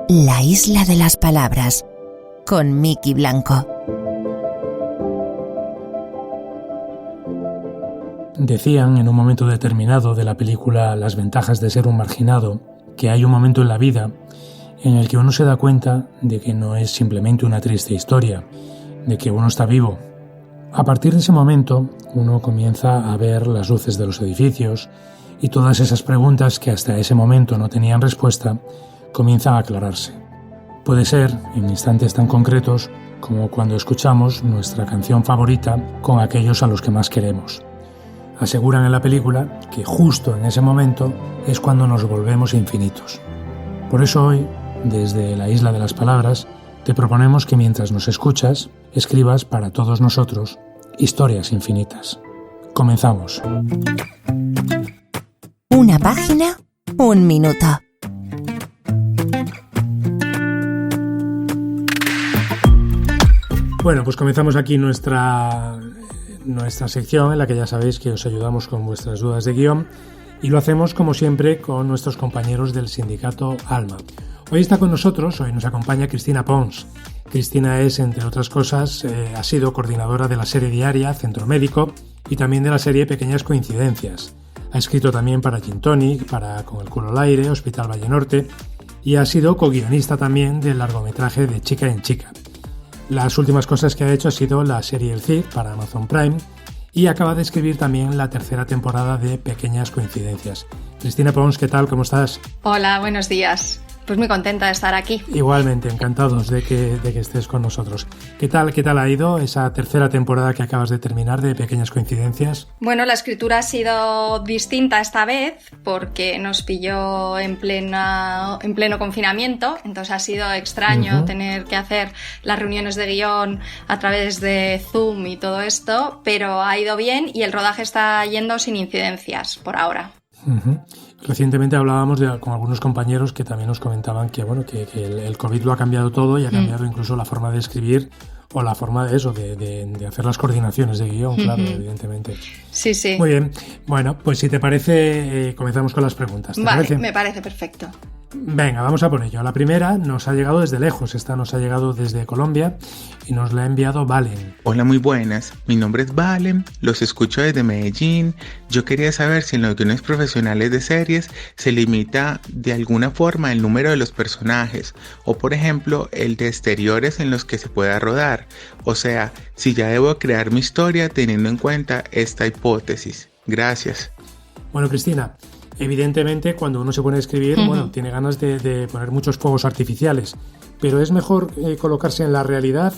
La isla de las palabras, con Miki Blanco. Decían en un momento determinado de la película Las ventajas de ser un marginado que hay un momento en la vida en el que uno se da cuenta de que no es simplemente una triste historia, de que uno está vivo. A partir de ese momento, uno comienza a ver las luces de los edificios y todas esas preguntas que hasta ese momento no tenían respuesta comienzan a aclararse. Puede ser en instantes tan concretos como cuando escuchamos nuestra canción favorita con aquellos a los que más queremos. Aseguran en la película que justo en ese momento es cuando nos volvemos infinitos. Por eso hoy, desde la Isla de las Palabras, te proponemos que mientras nos escuchas, escribas para todos nosotros historias infinitas. Comenzamos. Una página, un minuto. Bueno, pues comenzamos aquí nuestra sección en la que ya sabéis que os ayudamos con vuestras dudas de guión y lo hacemos como siempre con nuestros compañeros del sindicato ALMA. Hoy está con nosotros, hoy nos acompaña Cristina Pons. Cristina es, entre otras cosas, ha sido coordinadora de la serie diaria Centro Médico y también de la serie Pequeñas Coincidencias. Ha escrito también para Gin Tonic, para Con el culo al aire, Hospital Valle Norte y ha sido co-guionista también del largometraje de Chica en Chica. Las últimas cosas que ha hecho ha sido la serie El Cid para Amazon Prime y acaba de escribir también la tercera temporada de Pequeñas Coincidencias. Cristina Pons, ¿qué tal? ¿Cómo estás? Hola, buenos días. Pues muy contenta de estar aquí. Igualmente, encantados de que estés con nosotros. ¿Qué tal ha ido esa tercera temporada que acabas de terminar de Pequeñas Coincidencias? Bueno, la escritura ha sido distinta esta vez porque nos pilló en pleno confinamiento, entonces ha sido extraño tener que hacer las reuniones de guión a través de Zoom y todo esto, pero ha ido bien y el rodaje está yendo sin incidencias por ahora. Recientemente hablábamos con algunos compañeros que también nos comentaban que el COVID lo ha cambiado todo y ha cambiado incluso la forma de escribir o la forma de eso, de hacer las coordinaciones de guión, claro, evidentemente. Sí, sí. Muy bien. Bueno, pues si te parece, comenzamos con las preguntas. ¿Te parece? Me parece perfecto. Venga, vamos a por ello. La primera nos ha llegado desde lejos, esta nos ha llegado desde Colombia y nos la ha enviado Valen. Hola, muy buenas. Mi nombre es Valen, los escucho desde Medellín. Yo quería saber si en los guiones profesionales de series se limita de alguna forma el número de los personajes o, por ejemplo, el de exteriores en los que se pueda rodar. O sea, si ya debo crear mi historia teniendo en cuenta esta hipótesis. Gracias. Bueno, Cristina, evidentemente cuando uno se pone a escribir, tiene ganas de poner muchos fuegos artificiales, pero ¿es mejor colocarse en la realidad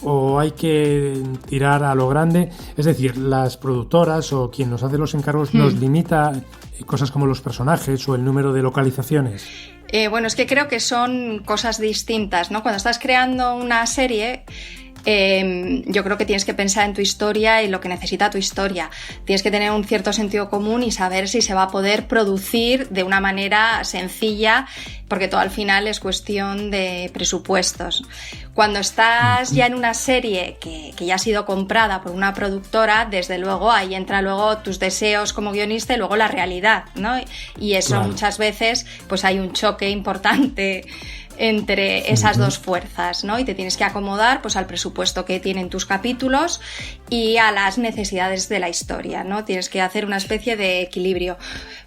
o hay que tirar a lo grande? Es decir, las productoras o quien nos hace los encargos nos limita cosas como los personajes o el número de localizaciones. Bueno, es que creo que son cosas distintas, ¿no? Cuando estás creando una serie, yo creo que tienes que pensar en tu historia y lo que necesita tu historia. Tienes que tener un cierto sentido común y saber si se va a poder producir de una manera sencilla, porque todo al final es cuestión de presupuestos. Cuando estás ya en una serie que ya ha sido comprada por una productora, desde luego ahí entra luego tus deseos como guionista y luego la realidad, ¿no? Y eso muchas veces pues hay un choque importante entre esas dos fuerzas, ¿no? Y te tienes que acomodar pues al presupuesto que tienen tus capítulos y a las necesidades de la historia, ¿no? Tienes que hacer una especie de equilibrio.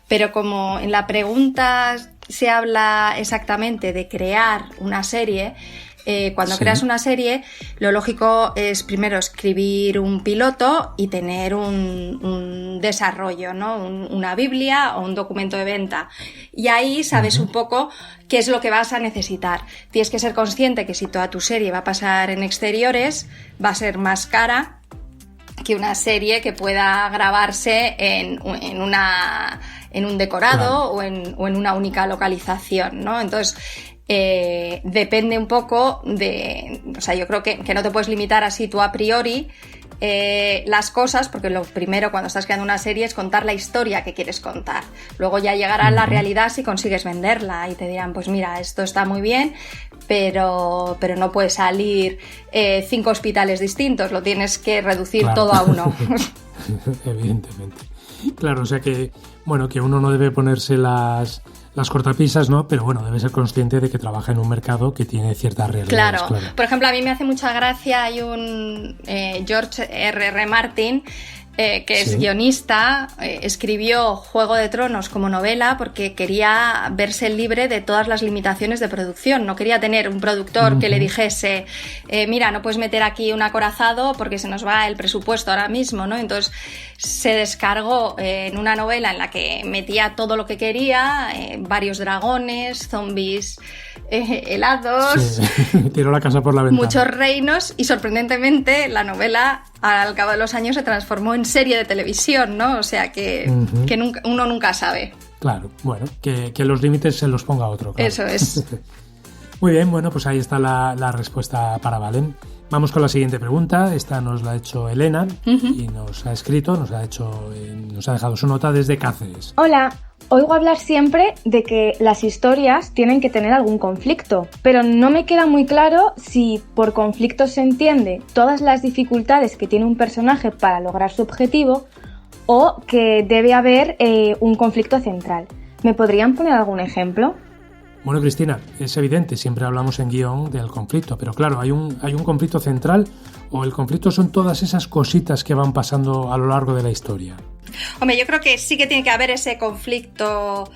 Pero como en la pregunta se habla exactamente de crear una serie, cuando creas una serie, lo lógico es primero escribir un piloto y tener un desarrollo, ¿no? Una Biblia o un documento de venta. Y ahí sabes un poco qué es lo que vas a necesitar. Tienes que ser consciente que si toda tu serie va a pasar en exteriores, va a ser más cara que una serie que pueda grabarse en un decorado o en una única localización, ¿no? Entonces, depende un poco de... O sea, yo creo que no te puedes limitar así tú a priori las cosas, porque lo primero cuando estás creando una serie es contar la historia que quieres contar. Luego ya llegará la realidad si consigues venderla y te dirán, pues mira, esto está muy bien, pero no puede salir 5 hospitales distintos, lo tienes que reducir todo a uno. Evidentemente. Claro, o sea que, bueno, que uno no debe ponerse las las cortapisas, ¿no? Pero bueno, debe ser consciente de que trabaja en un mercado que tiene ciertas realidades. Claro. Por ejemplo, a mí me hace mucha gracia, hay un George R.R. Martin, que es guionista, escribió Juego de Tronos como novela porque quería verse libre de todas las limitaciones de producción. No quería tener un productor que le dijese, mira, no puedes meter aquí un acorazado porque se nos va el presupuesto ahora mismo, ¿no? Entonces se descargó en una novela en la que metía todo lo que quería, varios dragones, zombies helados, tiró la casa por la ventana, muchos reinos, y sorprendentemente la novela al cabo de los años se transformó en serie de televisión, ¿no? O sea que uno nunca sabe. Claro, bueno, que los límites se los ponga otro. Claro. Eso es. Muy bien, bueno, pues ahí está la respuesta para Valen. Vamos con la siguiente pregunta. Esta nos la ha hecho Elena y nos ha escrito, nos ha dejado su nota desde Cáceres. Hola. Oigo hablar siempre de que las historias tienen que tener algún conflicto, pero no me queda muy claro si por conflicto se entiende todas las dificultades que tiene un personaje para lograr su objetivo o que debe haber un conflicto central. ¿Me podrían poner algún ejemplo? Bueno, Cristina, es evidente, siempre hablamos en guión del conflicto, pero claro, ¿hay un conflicto central o el conflicto son todas esas cositas que van pasando a lo largo de la historia? Hombre, yo creo que sí que tiene que haber ese conflicto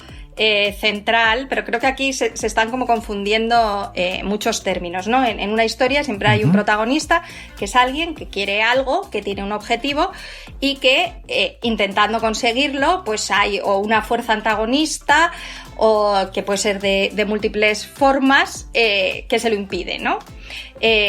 central, pero creo que aquí se están como confundiendo muchos términos, ¿no? En una historia siempre hay un protagonista que es alguien que quiere algo, que tiene un objetivo y que intentando conseguirlo pues hay o una fuerza antagonista o que puede ser de múltiples formas que se lo impide, ¿no?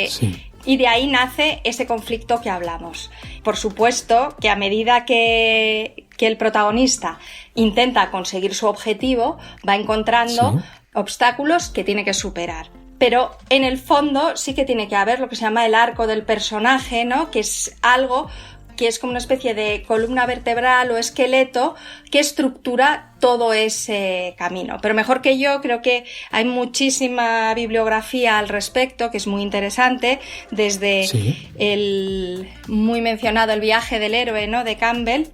Sí. Y de ahí nace ese conflicto que hablamos. Por supuesto que a medida que el protagonista intenta conseguir su objetivo, va encontrando obstáculos que tiene que superar. Pero en el fondo sí que tiene que haber lo que se llama el arco del personaje, ¿no? Que es algo que es como una especie de columna vertebral o esqueleto que estructura todo ese camino. Pero mejor que yo, creo que hay muchísima bibliografía al respecto, que es muy interesante, desde el muy mencionado El viaje del héroe, ¿no?, de Campbell.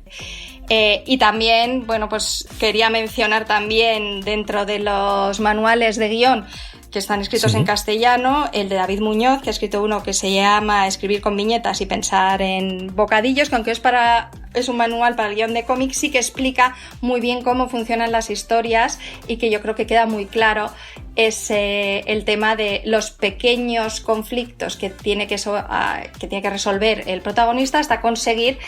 Y también, bueno, pues quería mencionar también dentro de los manuales de guión que están escritos en castellano, el de David Muñoz, que ha escrito uno que se llama Escribir con viñetas y pensar en bocadillos, que aunque es un manual para el guión de cómics, sí que explica muy bien cómo funcionan las historias y que yo creo que queda muy claro el tema de los pequeños conflictos que tiene que resolver el protagonista hasta conseguir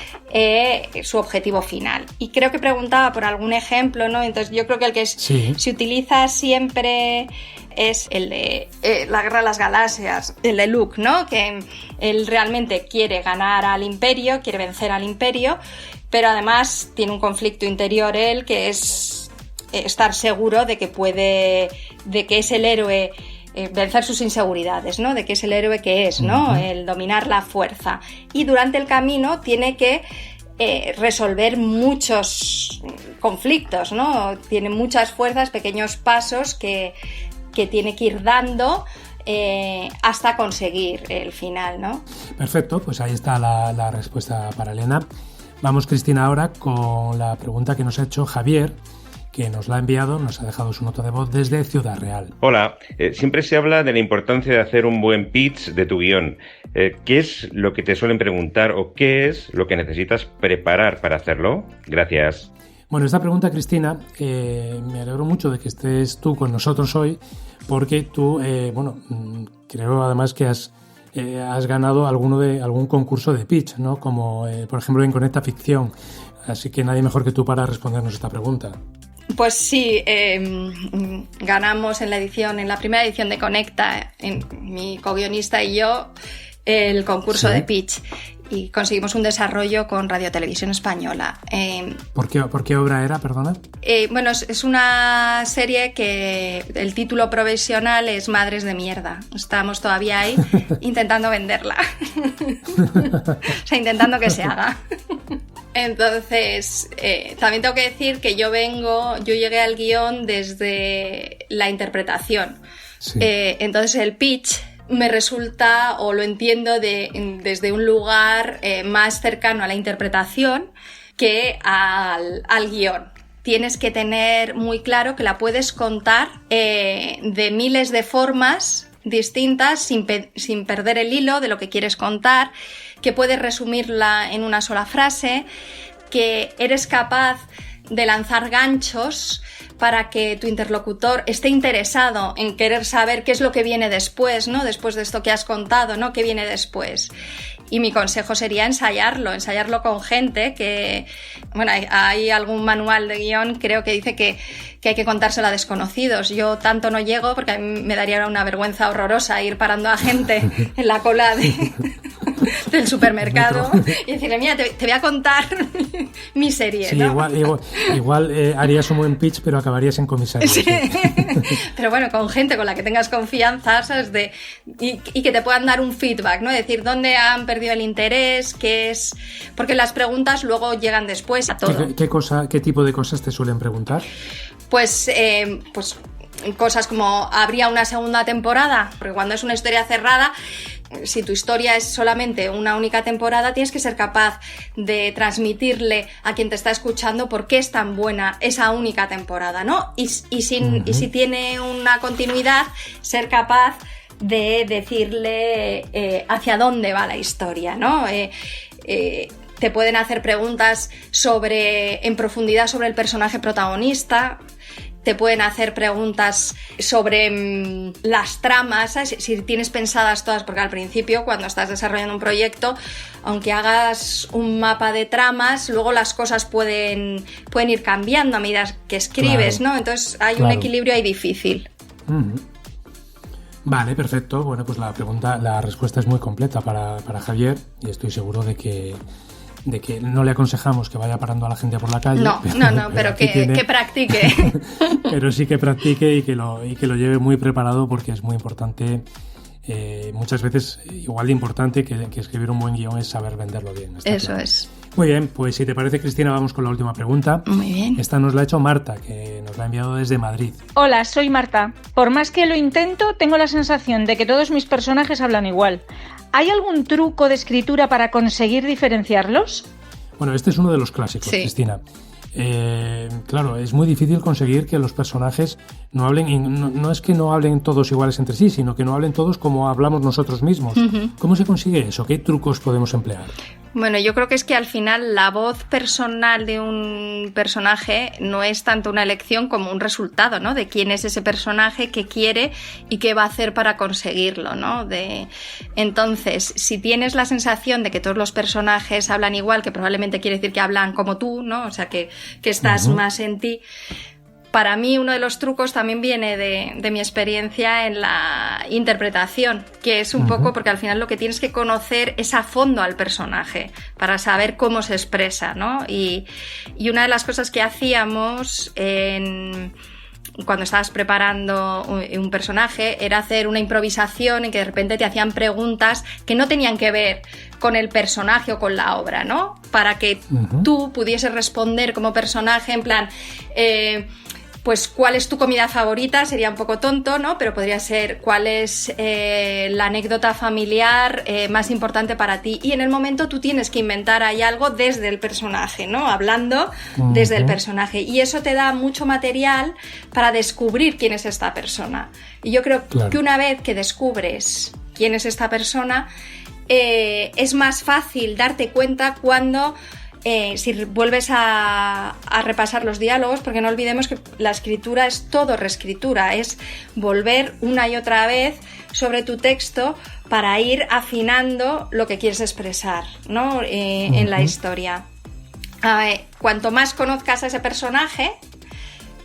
su objetivo final. Y creo que preguntaba por algún ejemplo, ¿no? Entonces yo creo que el que se utiliza siempre es el de la Guerra de las Galaxias, el de Luke, ¿no? Que él realmente quiere ganar al Imperio, quiere vencer al Imperio, pero además tiene un conflicto interior él, que es estar seguro de que es el héroe, vencer sus inseguridades, ¿no? De que es el héroe que es, ¿no? El dominar la fuerza. Y durante el camino tiene que resolver muchos conflictos, ¿no? Tiene muchas fuerzas, pequeños pasos que tiene que ir dando hasta conseguir el final, ¿no? Perfecto, pues ahí está la respuesta para Elena. Vamos, Cristina, ahora con la pregunta que nos ha hecho Javier, que nos la ha enviado, nos ha dejado su nota de voz desde Ciudad Real. Hola, siempre se habla de la importancia de hacer un buen pitch de tu guión. ¿Qué es lo que te suelen preguntar o qué es lo que necesitas preparar para hacerlo? Gracias. Bueno, esta pregunta, Cristina, me alegro mucho de que estés tú con nosotros hoy, porque tú, creo además que has ganado algún concurso de pitch, ¿no? Como, por ejemplo, en Conecta Ficción. Así que nadie mejor que tú para respondernos esta pregunta. Pues sí, ganamos en la primera edición de Conecta, mi co-guionista y yo, el concurso de pitch. Y conseguimos un desarrollo con Radio Televisión Española. ¿Por qué obra era, perdona? Bueno, es una serie que el título provisional es Madres de Mierda. Estamos todavía ahí intentando venderla. O sea, intentando que se haga. Entonces, también tengo que decir que yo llegué al guión desde la interpretación. Sí. Entonces el pitch me resulta, o lo entiendo desde un lugar más cercano a la interpretación que al guión. tienes que tener muy claro que la puedes contar de miles de formas distintas sin perder el hilo de lo que quieres contar, que puedes resumirla en una sola frase, que eres capaz de lanzar ganchos para que tu interlocutor esté interesado en querer saber qué es lo que viene después, ¿no? Después de esto que has contado, ¿no? ¿Qué viene después? Y mi consejo sería ensayarlo con gente que... Bueno, hay algún manual de guión, creo que dice que hay que contárselo a desconocidos. Yo tanto no llego porque a mí me daría una vergüenza horrorosa ir parando a gente en la cola del supermercado y decirle, mira, te voy a contar mi serie, sí, ¿no? Igual harías un buen pitch, pero acabarías en comisaría. Sí. Pero bueno, con gente con la que tengas confianza, ¿sabes? Y que te puedan dar un feedback, ¿no? Decir dónde han perdido el interés, qué es... Porque las preguntas luego llegan después a todo. ¿Qué tipo de cosas te suelen preguntar? Pues cosas como, ¿habría una segunda temporada? Porque cuando es una historia cerrada, si tu historia es solamente una única temporada, tienes que ser capaz de transmitirle a quien te está escuchando por qué es tan buena esa única temporada, ¿no? Y si tiene una continuidad, ser capaz de decirle hacia dónde va la historia, ¿no? Te pueden hacer preguntas en profundidad sobre el personaje protagonista. Te pueden hacer preguntas sobre las tramas, ¿sabes? Si tienes pensadas todas, porque al principio, cuando estás desarrollando un proyecto, aunque hagas un mapa de tramas, luego las cosas pueden ir cambiando a medida que escribes, claro, ¿no? Entonces hay un equilibrio ahí difícil. Vale, perfecto. Bueno, pues la respuesta es muy completa para Javier y estoy seguro de que no le aconsejamos que vaya parando a la gente por la calle. Pero que practique. Pero sí que practique y que lo lleve muy preparado, porque es muy importante. Muchas veces, igual de importante que escribir un buen guión es saber venderlo bien. Eso claro. es. Muy bien, pues si te parece, Cristina, vamos con la última pregunta. Muy bien. Esta nos la ha hecho Marta, que nos la ha enviado desde Madrid. Hola, soy Marta. Por más que lo intento, tengo la sensación de que todos mis personajes hablan igual. ¿Hay algún truco de escritura para conseguir diferenciarlos? Bueno, este es uno de los clásicos, sí. Cristina. Claro, es muy difícil conseguir que los personajes no hablen, y no es que no hablen todos iguales entre sí, sino que no hablen todos como hablamos nosotros mismos. ¿Cómo se consigue eso? ¿Qué trucos podemos emplear? Bueno, yo creo que es que al final la voz personal de un personaje no es tanto una elección como un resultado, ¿no? De quién es ese personaje, qué quiere y qué va a hacer para conseguirlo, ¿no? Entonces, si tienes la sensación de que todos los personajes hablan igual, que probablemente quiere decir que hablan como tú, ¿no? O sea, que estás más en ti. Para mí uno de los trucos también viene de mi experiencia en la interpretación, que es un poco porque al final lo que tienes que conocer es a fondo al personaje para saber cómo se expresa, ¿no? Y una de las cosas que hacíamos cuando estabas preparando un personaje era hacer una improvisación en que de repente te hacían preguntas que no tenían que ver con el personaje o con la obra, ¿no? Para que tú pudieses responder como personaje en plan... pues ¿cuál es tu comida favorita? Sería un poco tonto, ¿no? Pero podría ser ¿cuál es la anécdota familiar más importante para ti? Y en el momento tú tienes que inventar ahí algo desde el personaje, ¿no? Hablando desde el personaje. Y eso te da mucho material para descubrir quién es esta persona. Y yo creo que una vez que descubres quién es esta persona, es más fácil darte cuenta cuando... si vuelves a repasar los diálogos, porque no olvidemos que la escritura es todo reescritura, es volver una y otra vez sobre tu texto para ir afinando lo que quieres expresar, ¿no? En la historia. Cuanto más conozcas a ese personaje,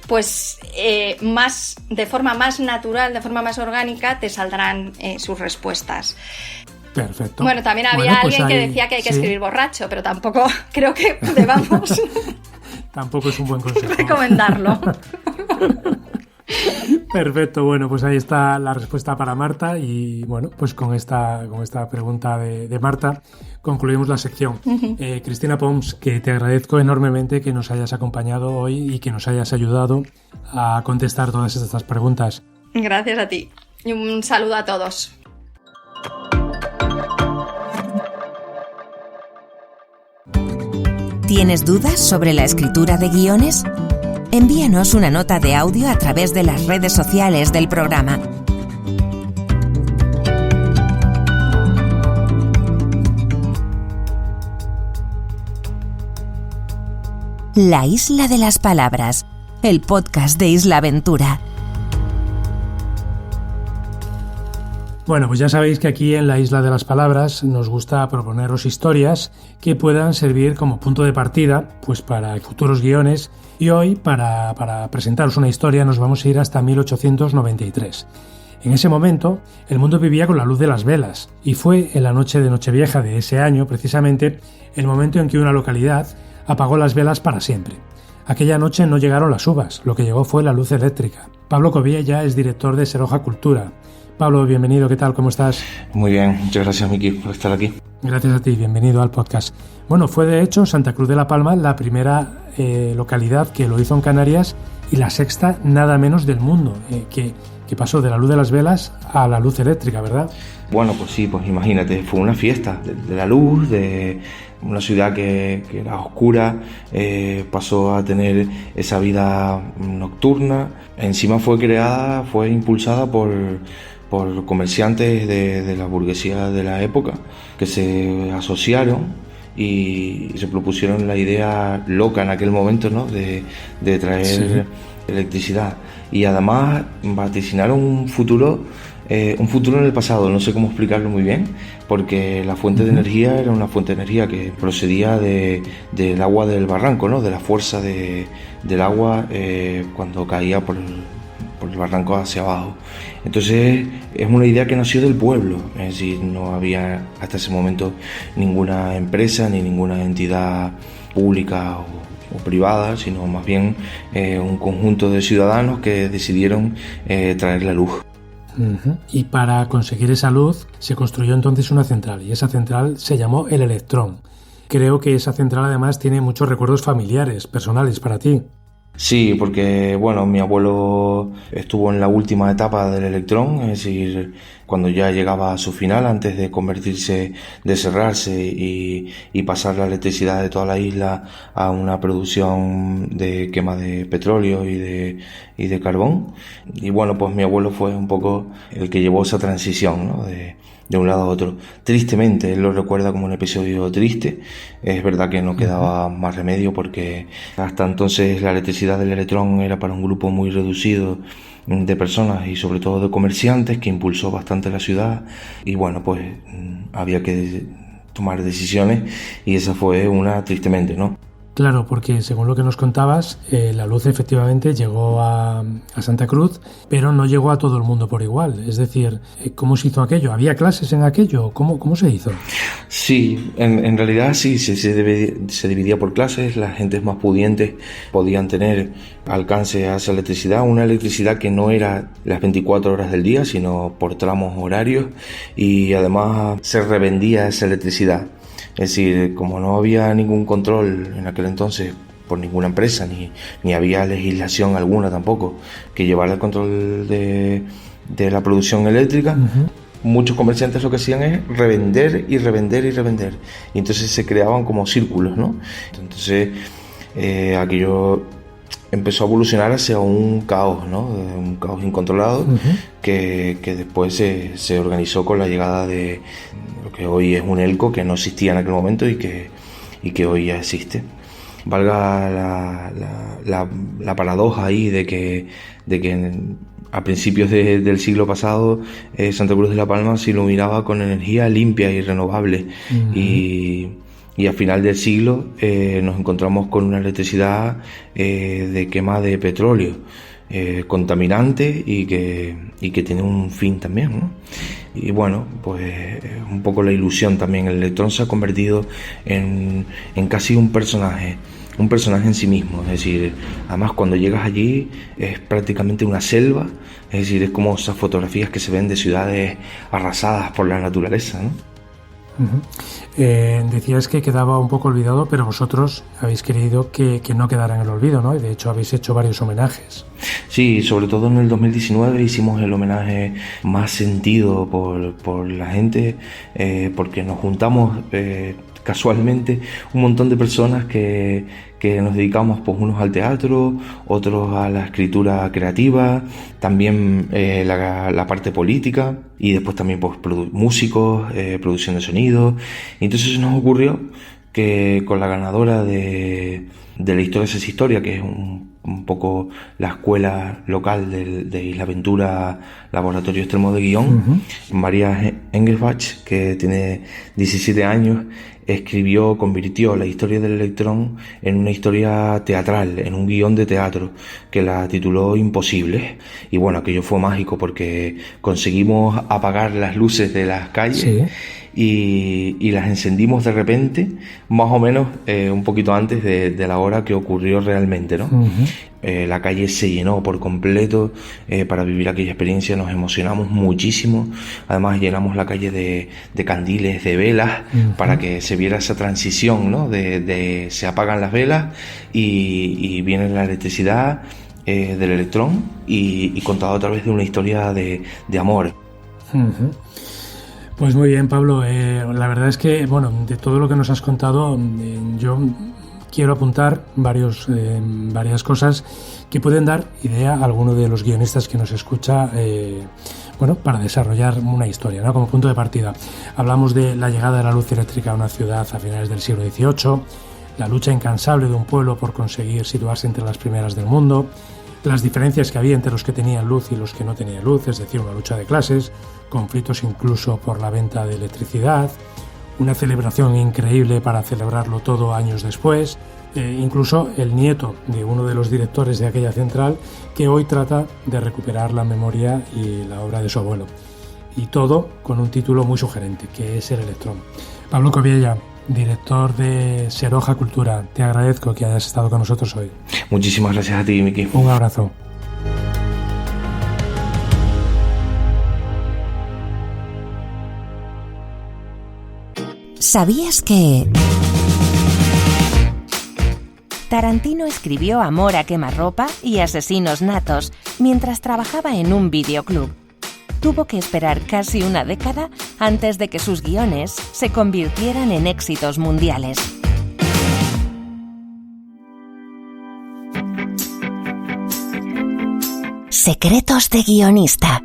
pues de forma más natural, de forma más orgánica, te saldrán sus respuestas. Perfecto. Bueno, también había alguien que decía que hay que escribir borracho, pero tampoco creo que debamos tampoco es un buen consejo recomendarlo. Perfecto, bueno, pues ahí está la respuesta para Marta y bueno, pues con esta pregunta de Marta concluimos la sección. Cristina Pons, que te agradezco enormemente que nos hayas acompañado hoy y que nos hayas ayudado a contestar todas estas preguntas. Gracias a ti y un saludo a todos. ¿Tienes dudas sobre la escritura de guiones? Envíanos una nota de audio a través de las redes sociales del programa. La Isla de las Palabras, el podcast de Isla Aventura. Bueno, pues ya sabéis que aquí en la Isla de las Palabras nos gusta proponeros historias que puedan servir como punto de partida pues para futuros guiones, y hoy para presentaros una historia nos vamos a ir hasta 1893. En ese momento el mundo vivía con la luz de las velas, y fue en la noche de Nochevieja de ese año precisamente el momento en que una localidad apagó las velas para siempre. Aquella noche no llegaron las uvas, lo que llegó fue la luz eléctrica. Pablo Covilla es director de Seroja Cultura. Pablo, bienvenido, ¿qué tal? ¿Cómo estás? Muy bien, muchas gracias, Miki, por estar aquí. Gracias a ti, bienvenido al podcast. Bueno, fue de hecho Santa Cruz de la Palma la primera localidad que lo hizo en Canarias, y la sexta nada menos del mundo, que pasó de la luz de las velas a la luz eléctrica, ¿verdad? Bueno, pues sí, pues imagínate, fue una fiesta de la luz, de una ciudad que era oscura, pasó a tener esa vida nocturna. Encima fue impulsada por comerciantes de la burguesía de la época, que se asociaron y se propusieron la idea loca en aquel momento, ¿no?, de traer electricidad, y además vaticinaron un futuro en el pasado. No sé cómo explicarlo muy bien, porque la fuente de energía era una fuente de energía que procedía del agua del barranco, ¿no?, de la fuerza del agua cuando caía por el barranco hacia abajo. Entonces es una idea que nació del pueblo, es decir, no había hasta ese momento ninguna empresa ni ninguna entidad pública o privada, sino más bien un conjunto de ciudadanos que decidieron traer la luz. Y para conseguir esa luz se construyó entonces una central, y esa central se llamó El Electrón. Creo que esa central además tiene muchos recuerdos familiares, personales para ti. Sí, porque bueno, mi abuelo estuvo en la última etapa del Electrón, es decir, cuando ya llegaba a su final, antes de convertirse, de cerrarse y pasar la electricidad de toda la isla a una producción de quema de petróleo y de carbón. Y bueno, pues mi abuelo fue un poco el que llevó esa transición, ¿no?, de un lado a otro. Tristemente, él lo recuerda como un episodio triste. Es verdad que no quedaba más remedio, porque hasta entonces la electricidad del Electrón era para un grupo muy reducido de personas y sobre todo de comerciantes, que impulsó bastante la ciudad, y bueno, pues había que tomar decisiones, y esa fue una, tristemente, ¿no? Claro, porque según lo que nos contabas, la luz efectivamente llegó a Santa Cruz, pero no llegó a todo el mundo por igual. Es decir, ¿cómo se hizo aquello? ¿Había clases en aquello? ¿Cómo se hizo? Sí, en realidad sí, se dividía por clases. Las gentes más pudientes podían tener alcance a esa electricidad, una electricidad que no era las 24 horas del día, sino por tramos horarios, y además se revendía esa electricidad. Es decir, como no había ningún control en aquel entonces por ninguna empresa, ni había legislación alguna tampoco que llevara el control de la producción eléctrica, muchos comerciantes lo que hacían es revender y revender y revender. Y entonces se creaban como círculos, ¿no? Entonces aquello empezó a evolucionar hacia un caos, ¿no?, un caos incontrolado, que después se organizó con la llegada de lo que hoy es un ELCO, que no existía en aquel momento y que hoy ya existe. Valga la paradoja ahí de que a principios del siglo pasado Santa Cruz de la Palma se iluminaba con energía limpia y renovable, y a final del siglo nos encontramos con una electricidad de quema de petróleo, contaminante, y que tiene un fin también, ¿no? Y bueno, pues un poco la ilusión también. El Electrón se ha convertido en casi un personaje en sí mismo. Es decir, además cuando llegas allí es prácticamente una selva, es decir, es como esas fotografías que se ven de ciudades arrasadas por la naturaleza, ¿no? Decías que quedaba un poco olvidado, pero vosotros habéis querido que no quedara en el olvido, ¿no? Y de hecho habéis hecho varios homenajes. Sí, sobre todo en el 2019 hicimos el homenaje más sentido por la gente, porque nos juntamos casualmente un montón de personas que nos dedicamos, pues unos al teatro, otros a la escritura creativa, también la parte política, y después también pues músicos, producción de sonido. Y entonces se nos ocurrió que con la ganadora de la Historia es historia, que es un poco la escuela local de Isla Ventura, Laboratorio Extremo de Guión, María Engelbach, que tiene 17 años, convirtió la historia del electrón en una historia teatral, en un guión de teatro, que la tituló Imposible. Y bueno, aquello fue mágico porque conseguimos apagar las luces de las calles. Sí. Y las encendimos de repente, más o menos un poquito antes de la hora que ocurrió realmente, ¿no? La calle se llenó por completo para vivir aquella experiencia, nos emocionamos muchísimo. Además llenamos la calle de candiles, de velas, para que se viera esa transición, ¿no? De se apagan las velas y viene la electricidad del electrón y contado a través de una historia de amor. Pues muy bien, Pablo. La verdad es que, bueno, de todo lo que nos has contado, yo quiero apuntar varias cosas que pueden dar idea a alguno de los guionistas que nos escucha, para desarrollar una historia, ¿no? Como punto de partida. Hablamos de la llegada de la luz eléctrica a una ciudad a finales del siglo XVIII, la lucha incansable de un pueblo por conseguir situarse entre las primeras del mundo, las diferencias que había entre los que tenían luz y los que no tenían luz, es decir, una lucha de clases, conflictos incluso por la venta de electricidad, una celebración increíble para celebrarlo todo años después, incluso el nieto de uno de los directores de aquella central que hoy trata de recuperar la memoria y la obra de su abuelo. Y todo con un título muy sugerente, que es El Electrón. Pablo Cobiella, director de Seroja Cultura, te agradezco que hayas estado con nosotros hoy. Muchísimas gracias a ti, Miki. Un abrazo. ¿Sabías que Tarantino escribió Amor a quemarropa y Asesinos natos mientras trabajaba en un videoclub? Tuvo que esperar casi una década antes de que sus guiones se convirtieran en éxitos mundiales. Secretos de guionista.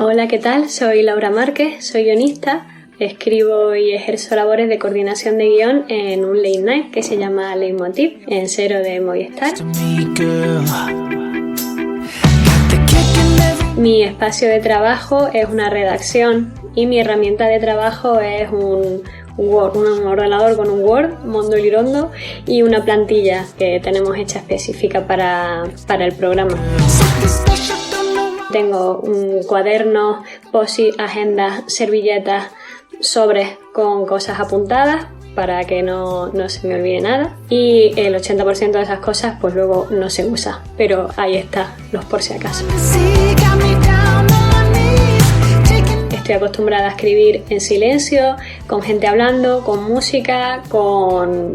Hola, ¿qué tal? Soy Laura Márquez, soy guionista, escribo y ejerzo labores de coordinación de guión en un late night que se llama Leitmotiv, en Cero de Movistar. Mi espacio de trabajo es una redacción y mi herramienta de trabajo es un ordenador con un Word, Mondo Lirondo, y una plantilla que tenemos hecha específica para el programa. Tengo un cuaderno, post-it, agendas, servilletas, sobres con cosas apuntadas para que no se me olvide nada, y el 80% de esas cosas pues luego no se usa, pero ahí está, los por si acaso. Estoy acostumbrada a escribir en silencio, con gente hablando, con música,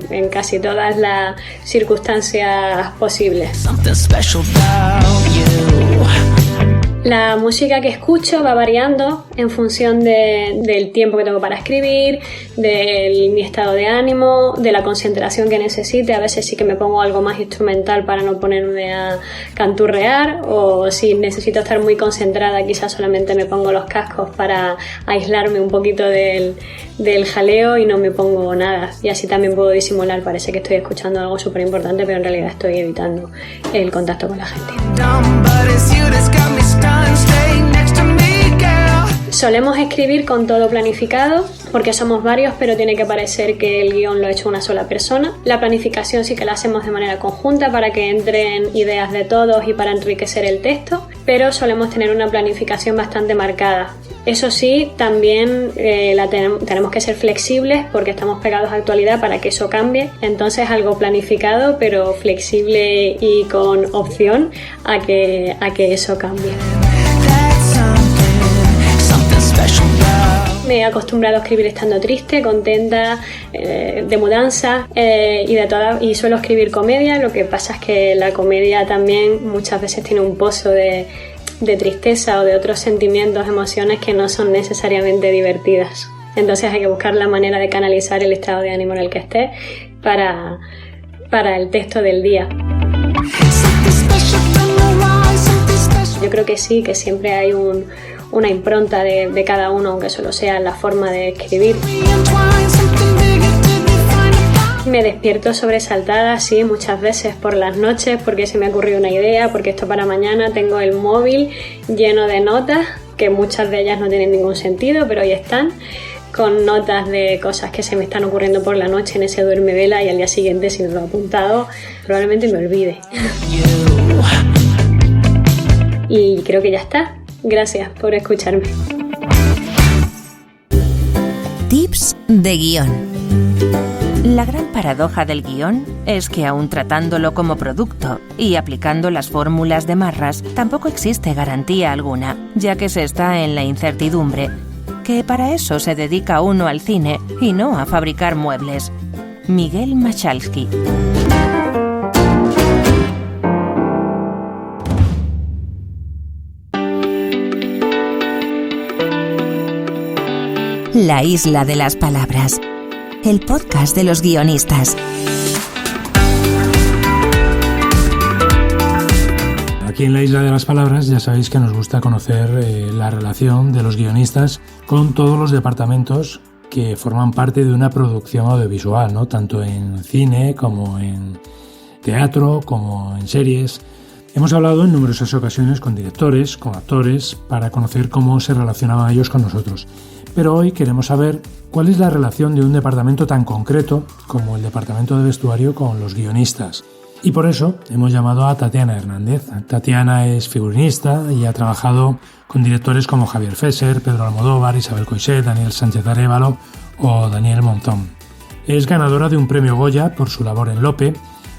en casi todas las circunstancias posibles. La música que escucho va variando en función del tiempo que tengo para escribir, de mi estado de ánimo, de la concentración que necesite. A veces sí que me pongo algo más instrumental para no ponerme a canturrear, o si necesito estar muy concentrada quizás solamente me pongo los cascos para aislarme un poquito del jaleo y no me pongo nada. Y así también puedo disimular, parece que estoy escuchando algo súper importante, pero en realidad estoy evitando el contacto con la gente. Solemos escribir con todo planificado porque somos varios, pero tiene que parecer que el guión lo ha hecho una sola persona. La planificación sí que la hacemos de manera conjunta para que entren ideas de todos y para enriquecer el texto, pero solemos tener una planificación bastante marcada. Eso sí, también tenemos que ser flexibles porque estamos pegados a actualidad para que eso cambie. Entonces algo planificado, pero flexible y con opción a que eso cambie. Me he acostumbrado a escribir estando triste, contenta, de mudanza y suelo escribir comedia. Lo que pasa es que la comedia también muchas veces tiene un pozo de de tristeza o de otros sentimientos, emociones que no son necesariamente divertidas. Entonces hay que buscar la manera de canalizar el estado de ánimo en el que esté para el texto del día. Yo creo que sí, que siempre hay una impronta de cada uno, aunque solo sea en la forma de escribir. Me despierto sobresaltada, sí, muchas veces por las noches, porque se me ha ocurrido una idea, porque esto para mañana tengo el móvil lleno de notas, que muchas de ellas no tienen ningún sentido, pero ahí están, con notas de cosas que se me están ocurriendo por la noche en ese duermevela, y al día siguiente, si no lo he apuntado, probablemente me olvide. Y creo que ya está. Gracias por escucharme. Tips de guión. La gran paradoja del guión es que aun tratándolo como producto y aplicando las fórmulas de Marras, tampoco existe garantía alguna, ya que se está en la incertidumbre, que para eso se dedica uno al cine y no a fabricar muebles. Miguel Machalski. La Isla de las Palabras, el podcast de los guionistas. Aquí en la Isla de las Palabras ya sabéis que nos gusta conocer la relación de los guionistas con todos los departamentos que forman parte de una producción audiovisual, ¿no? Tanto en cine como en teatro, como en series. Hemos hablado en numerosas ocasiones con directores, con actores, para conocer cómo se relacionaban ellos con nosotros. Pero hoy queremos saber cuál es la relación de un departamento tan concreto como el departamento de vestuario con los guionistas. Y por eso hemos llamado a Tatiana Hernández. Tatiana es figurinista y ha trabajado con directores como Javier Fesser, Pedro Almodóvar, Isabel Coixet, Daniel Sánchez Arévalo o Daniel Montón. Es ganadora de un premio Goya por su labor en Lope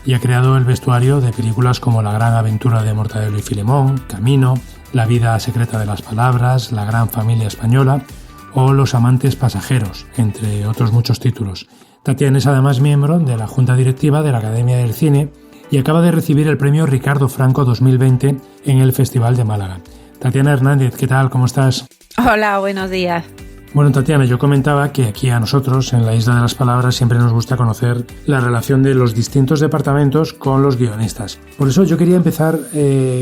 y ha creado el vestuario de películas como La gran aventura de Mortadelo y Filemón, Camino, La vida secreta de las palabras, La gran familia española o Los amantes pasajeros, entre otros muchos títulos. Tatiana es además miembro de la Junta Directiva de la Academia del Cine y acaba de recibir el premio Ricardo Franco 2020 en el Festival de Málaga. Tatiana Hernández, ¿qué tal? ¿Cómo estás? Hola, buenos días. Bueno, Tatiana, yo comentaba que aquí a nosotros, en la Isla de las Palabras, siempre nos gusta conocer la relación de los distintos departamentos con los guionistas. Por eso yo quería empezar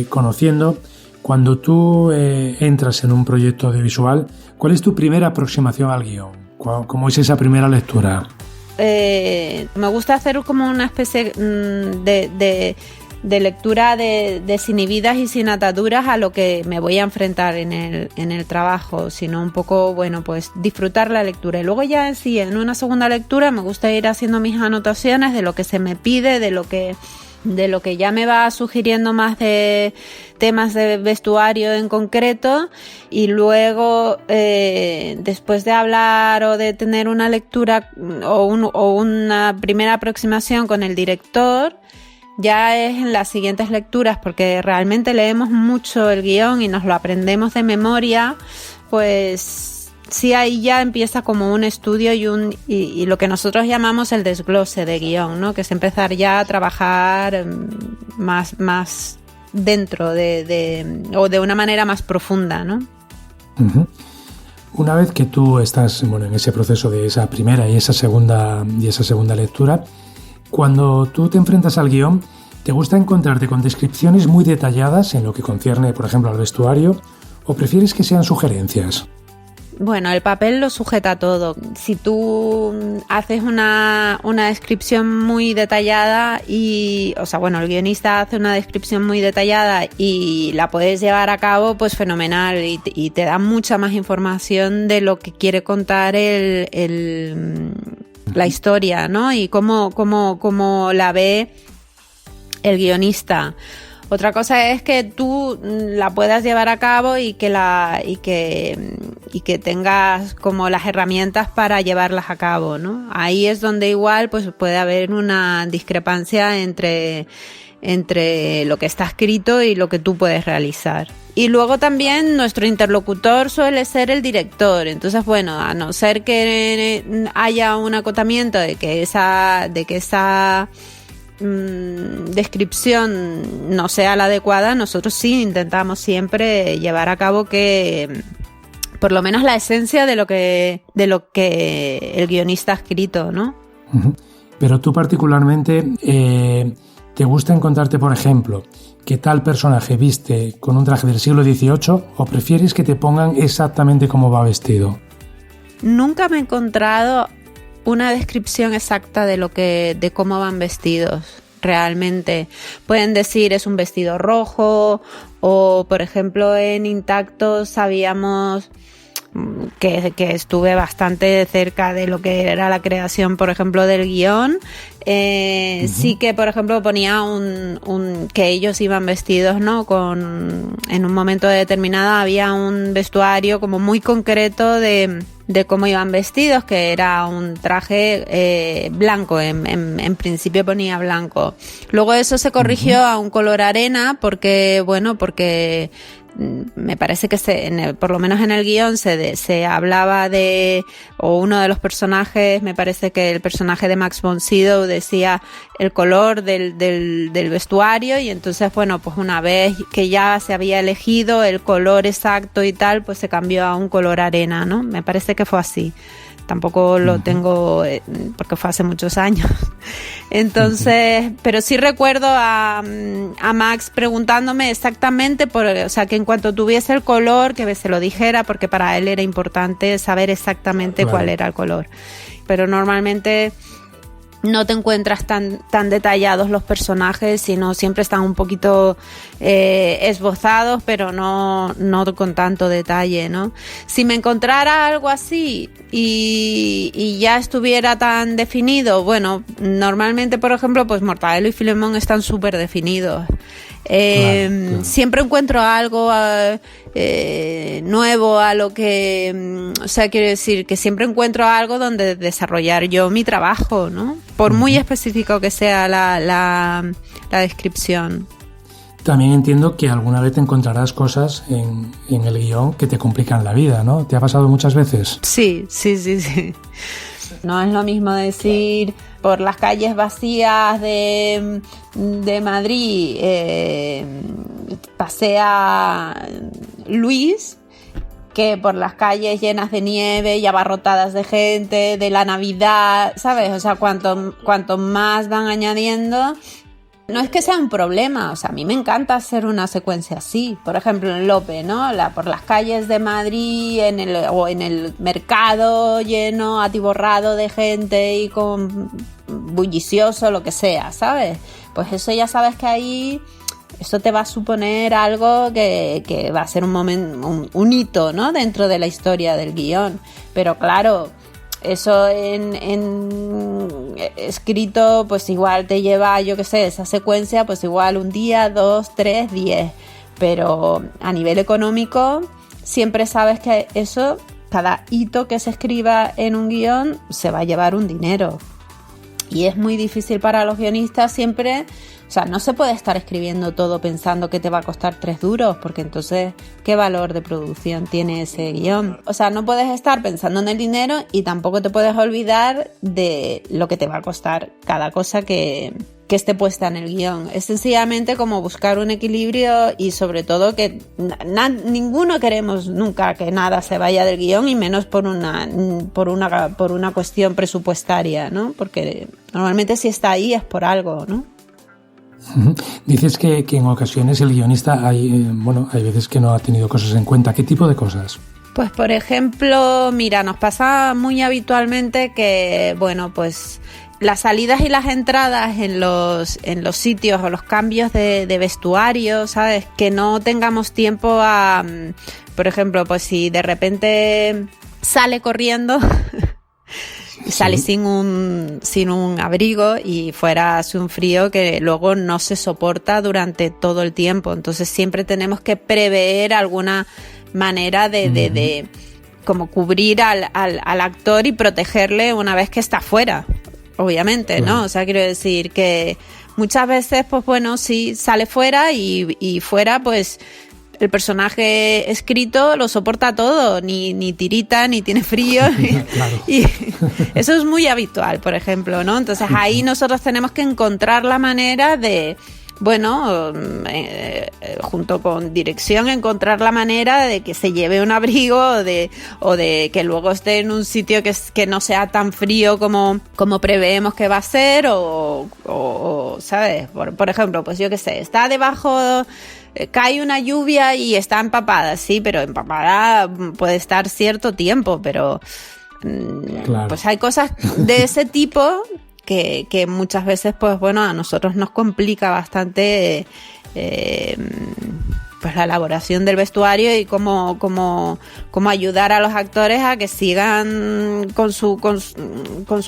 conociendo, cuando tú entras en un proyecto audiovisual, ¿cuál es tu primera aproximación al guión? ¿Cómo es esa primera lectura? Me gusta hacer como una especie de lectura desinhibidas y sin ataduras a lo que me voy a enfrentar en el trabajo, sino un poco, bueno, pues disfrutar la lectura. Y luego ya en una segunda lectura me gusta ir haciendo mis anotaciones de lo que se me pide, de lo que ya me va sugiriendo más de temas de vestuario en concreto, y luego después de hablar o de tener una lectura o una primera aproximación con el director, ya es en las siguientes lecturas, porque realmente leemos mucho el guión y nos lo aprendemos de memoria, pues sí, ahí ya empieza como un estudio y lo que nosotros llamamos el desglose de guión, ¿no? Que es empezar ya a trabajar más dentro o de una manera más profunda, ¿no? Uh-huh. Una vez que tú estás, bueno, en ese proceso de esa primera y esa segunda lectura, cuando tú te enfrentas al guión, ¿te gusta encontrarte con descripciones muy detalladas en lo que concierne, por ejemplo, al vestuario, o prefieres que sean sugerencias? Bueno, el papel lo sujeta todo. Si tú haces una descripción muy detallada el guionista hace una descripción muy detallada y la puedes llevar a cabo, pues fenomenal, y te da mucha más información de lo que quiere contar la historia, ¿no? Y cómo la ve el guionista. Otra cosa es que tú la puedas llevar a cabo y que tengas como las herramientas para llevarlas a cabo, ¿no? Ahí es donde igual pues puede haber una discrepancia entre lo que está escrito y lo que tú puedes realizar. Y luego también nuestro interlocutor suele ser el director. Entonces, bueno, a no ser que haya un acotamiento de que esa descripción no sea la adecuada, nosotros sí intentamos siempre llevar a cabo que por lo menos la esencia de lo que el guionista ha escrito, ¿no? Pero tú particularmente, ¿te gusta encontrarte, por ejemplo, que tal personaje viste con un traje del siglo XVIII o prefieres que te pongan exactamente cómo va vestido? Nunca me he encontrado una descripción exacta de cómo van vestidos. Realmente pueden decir es un vestido rojo, o por ejemplo en Intactos sabíamos que estuve bastante cerca de lo que era la creación, por ejemplo, del guión. Sí que, por ejemplo, ponía que ellos iban vestidos, ¿no? En un momento determinado había un vestuario como muy concreto de cómo iban vestidos, que era un traje blanco, en principio ponía blanco. Luego eso se corrigió a un color arena porque me parece que por lo menos en el guión se hablaba o uno de los personajes, me parece que el personaje de Max von Sydow decía el color del vestuario, y entonces bueno, pues una vez que ya se había elegido el color exacto y tal, pues se cambió a un color arena, ¿no? Me parece que fue así. Tampoco lo tengo porque fue hace muchos años. Entonces, pero sí recuerdo a Max preguntándome exactamente, o sea, que en cuanto tuviese el color, que se lo dijera, porque para él era importante saber exactamente cuál era el color. Pero normalmente no te encuentras tan detallados los personajes, sino siempre están un poquito esbozados, pero no con tanto detalle, ¿no? Si me encontrara algo así y ya estuviera tan definido, bueno, normalmente, por ejemplo, pues Mortadelo y Filemón están súper definidos. Claro. Siempre encuentro algo nuevo a lo que, o sea, quiero decir que siempre encuentro algo donde desarrollar yo mi trabajo, ¿no? Por muy específico que sea la descripción. También entiendo que alguna vez te encontrarás cosas en el guión que te complican la vida, ¿no? ¿Te ha pasado muchas veces? Sí. No es lo mismo decir por las calles vacías de Madrid pasea Luis, que por las calles llenas de nieve y abarrotadas de gente, de la Navidad, ¿sabes? O sea, cuanto más van añadiendo. No es que sea un problema, o sea, a mí me encanta hacer una secuencia así. Por ejemplo, en Lope, ¿no? Por las calles de Madrid, o en el mercado lleno, atiborrado de gente y con bullicioso, lo que sea, ¿sabes? Pues eso ya sabes que ahí esto te va a suponer algo que va a ser un momento, un hito, ¿no? Dentro de la historia del guión. Pero claro, eso en escrito pues igual te lleva, yo qué sé, esa secuencia pues igual 1 día, 2, 3, 10, pero a nivel económico siempre sabes que eso, cada hito que se escriba en un guión se va a llevar un dinero, y es muy difícil para los guionistas siempre. O sea, no se puede estar escribiendo todo pensando que te va a costar 3 duros, porque entonces, ¿qué valor de producción tiene ese guión? O sea, no puedes estar pensando en el dinero y tampoco te puedes olvidar de lo que te va a costar cada cosa que esté puesta en el guión. Es sencillamente como buscar un equilibrio, y sobre todo que ninguno queremos nunca que nada se vaya del guión, y menos por una cuestión presupuestaria, ¿no? Porque normalmente si está ahí es por algo, ¿no? Dices que en ocasiones el guionista hay veces que no ha tenido cosas en cuenta. ¿Qué tipo de cosas? Pues por ejemplo, mira, nos pasa muy habitualmente que, bueno, pues las salidas y las entradas en los sitios, o los cambios de vestuario, ¿sabes? Que no tengamos tiempo a, por ejemplo, pues si de repente sale corriendo y sale sin un abrigo, y fuera hace un frío que luego no se soporta durante todo el tiempo. Entonces siempre tenemos que prever alguna manera de como cubrir al actor y protegerle una vez que está fuera, obviamente, ¿no? O sea, quiero decir que muchas veces, pues bueno, sí sale fuera, y fuera pues el personaje escrito lo soporta todo, ni tirita, ni tiene frío. Claro. Y eso es muy habitual, por ejemplo, ¿no? Entonces ahí nosotros tenemos que encontrar la manera de, bueno, junto con dirección, encontrar la manera de que se lleve un abrigo o de que luego esté en un sitio que no sea tan frío como preveemos que va a ser o ¿sabes? Por ejemplo, pues yo qué sé, está debajo, cae una lluvia y está empapada, sí, pero empapada puede estar cierto tiempo, pero claro. Pues hay cosas de ese tipo que muchas veces, pues bueno, a nosotros nos complica bastante pues la elaboración del vestuario y cómo ayudar a los actores a que sigan con su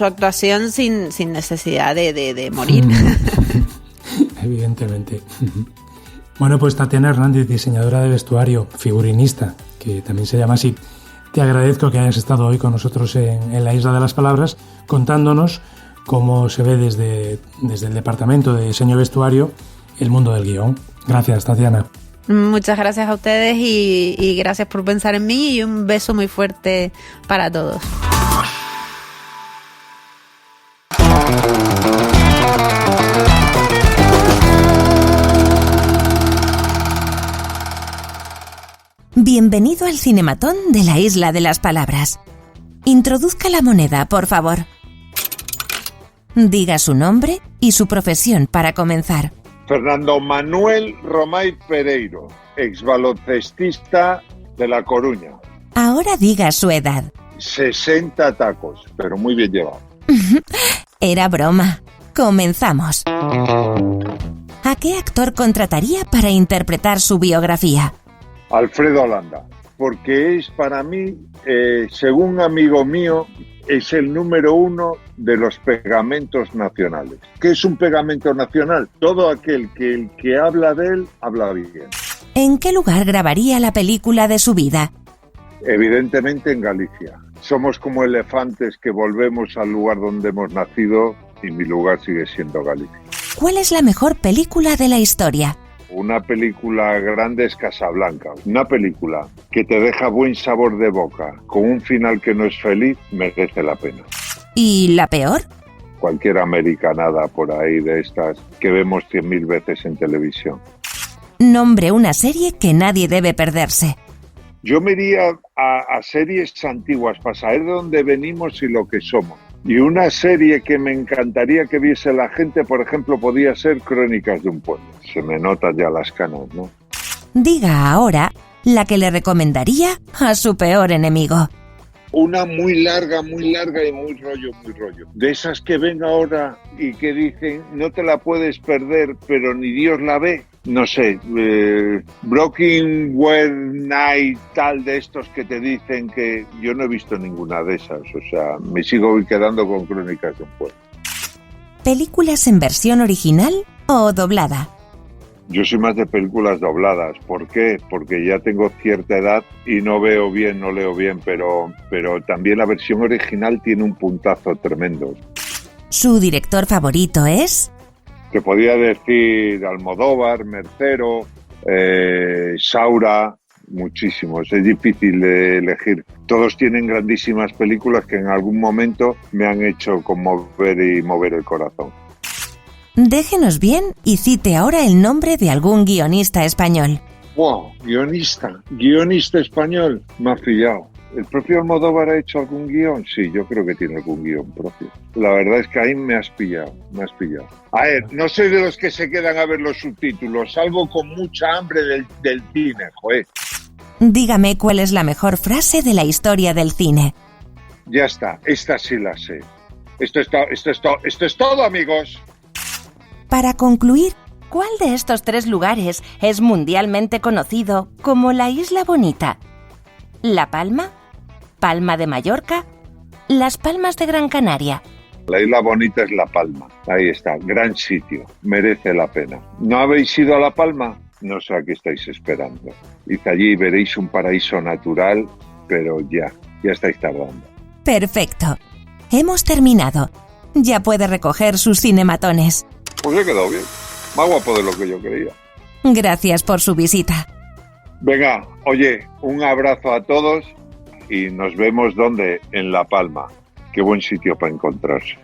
actuación sin necesidad de morir. Evidentemente. Bueno, pues Tatiana Hernández, diseñadora de vestuario, figurinista, que también se llama así, te agradezco que hayas estado hoy con nosotros en la Isla de las Palabras, contándonos cómo se ve desde el Departamento de Diseño de Vestuario el mundo del guión. Gracias, Tatiana. Muchas gracias a ustedes y gracias por pensar en mí y un beso muy fuerte para todos. Bienvenido al Cinematón de la Isla de las Palabras. Introduzca la moneda, por favor. Diga su nombre y su profesión para comenzar. Fernando Manuel Romay Pereiro, exbaloncestista de La Coruña. Ahora diga su edad. 60 tacos, pero muy bien llevado. Era broma. Comenzamos. ¿A qué actor contrataría para interpretar su biografía? Alfredo Holanda, porque es para mí, según un amigo mío, es el número 1 de los pegamentos nacionales. ¿Qué es un pegamento nacional? Todo aquel que el que habla de él, habla bien. ¿En qué lugar grabaría la película de su vida? Evidentemente en Galicia. Somos como elefantes que volvemos al lugar donde hemos nacido y mi lugar sigue siendo Galicia. ¿Cuál es la mejor película de la historia? Una película grande es Casablanca. Una película que te deja buen sabor de boca, con un final que no es feliz, merece la pena. ¿Y la peor? Cualquier americanada por ahí de estas que vemos 100.000 veces en televisión. Nombre una serie que nadie debe perderse. Yo me iría a series antiguas para saber de dónde venimos y lo que somos. Y una serie que me encantaría que viese la gente, por ejemplo, podía ser Crónicas de un pueblo. Se me notan ya las canas, ¿no? Diga ahora la que le recomendaría a su peor enemigo. Una muy larga y muy rollo. De esas que ven ahora y que dicen, no te la puedes perder, pero ni Dios la ve. No sé, Broken Wheel Night, tal de estos que te dicen que yo no he visto ninguna de esas. O sea, me sigo quedando con Crónicas de un pueblo. ¿Películas en versión original o doblada? Yo soy más de películas dobladas. ¿Por qué? Porque ya tengo cierta edad y no veo bien, no leo bien, pero también la versión original tiene un puntazo tremendo. ¿Su director favorito es? Te podría decir Almodóvar, Mercero, Saura, muchísimos. Es difícil de elegir. Todos tienen grandísimas películas que en algún momento me han hecho conmover y mover el corazón. Déjenos bien y cite ahora el nombre de algún guionista español. ¡Wow! Guionista español. Me ha pillado. ¿El propio Almodóvar ha hecho algún guión? Sí, yo creo que tiene algún guión propio. La verdad es que ahí me has pillado. A ver, no soy de los que se quedan a ver los subtítulos. Salgo con mucha hambre del cine, joder. Dígame cuál es la mejor frase de la historia del cine. Ya está, esta sí la sé. Esto es todo, amigos. Para concluir, ¿cuál de estos 3 lugares es mundialmente conocido como la Isla Bonita? ¿La Palma? ¿Palma de Mallorca? ¿Las Palmas de Gran Canaria? La Isla Bonita es La Palma. Ahí está, gran sitio. Merece la pena. ¿No habéis ido a La Palma? No sé a qué estáis esperando. Id allí y veréis un paraíso natural, pero ya estáis tardando. Perfecto. Hemos terminado. Ya puede recoger sus cinematones. Pues he quedado bien. Más guapo de lo que yo creía. Gracias por su visita. Venga, oye, un abrazo a todos y nos vemos ¿dónde? En La Palma. Qué buen sitio para encontrarse.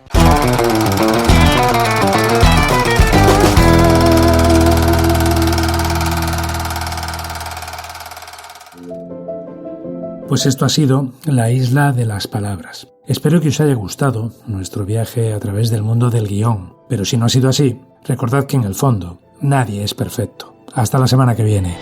Pues esto ha sido La Isla de las Palabras. Espero que os haya gustado nuestro viaje a través del mundo del guión, pero si no ha sido así, recordad que en el fondo nadie es perfecto. Hasta la semana que viene.